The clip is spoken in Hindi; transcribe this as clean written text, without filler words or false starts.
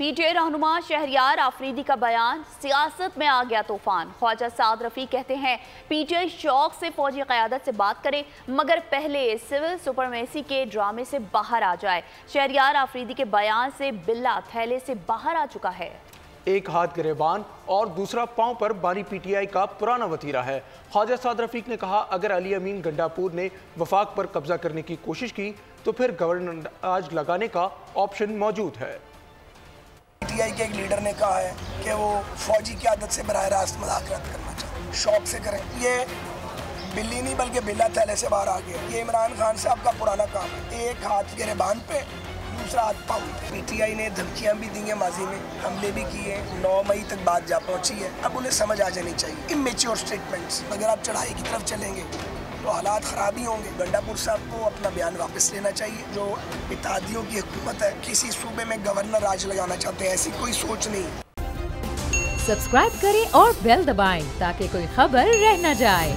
पीटीआई रहनुमा शहरयार आफरीदी का बयान, सियासत में आ गया तूफान। ख्वाजा साद रफी कहते हैं पीटीआई शौक से फौजी क़यादत से बात करे मगर पहले सिविल सुपरमेसी के ड्रामे से बाहर आ जाए। शहरयार आफरीदी के बयान से बिल्ला थैले से बाहर आ चुका है। एक हाथ गिरेबान और दूसरा पांव पर बानी पीटीआई का पुराना वतीरा है। ख्वाजा साद रफीक ने कहा, अगर अली अमीन गंडापुर ने वफाक पर कब्जा करने की कोशिश की तो फिर गवर्नर राज लगाने का ऑप्शन मौजूद है। पीटीआई के एक लीडर ने कहा है कि वो फौजी की आदत से बराह रास्त मुज़ाकरात करना चाहते हैं, शौक से करें। ये बिल्ली नहीं बल्कि बिल्ला थैले से बाहर आ गया। ये इमरान खान साहब का पुराना काम है। एक हाथ गिरेबान पे, दूसरा हाथ पाँव पे। पीटीआई ने धमकियां भी दी हैं, माजी में हमले भी किए। 9 मई तक बात जा पहुंची है। अब उन्हें समझ आ जानी चाहिए इमेच्योर स्टेटमेंट्स। अगर आप चढ़ाई की तरफ चलेंगे तो हालात खराब ही होंगे। गंडापुर साहब को अपना बयान वापस लेना चाहिए। जो इत्तेहादियों की हुकूमत है, किसी सूबे में गवर्नर राज लगाना चाहते हैं, ऐसी कोई सोच नहीं। सब्सक्राइब करें और बेल दबाएं ताकि कोई खबर रह न जाए।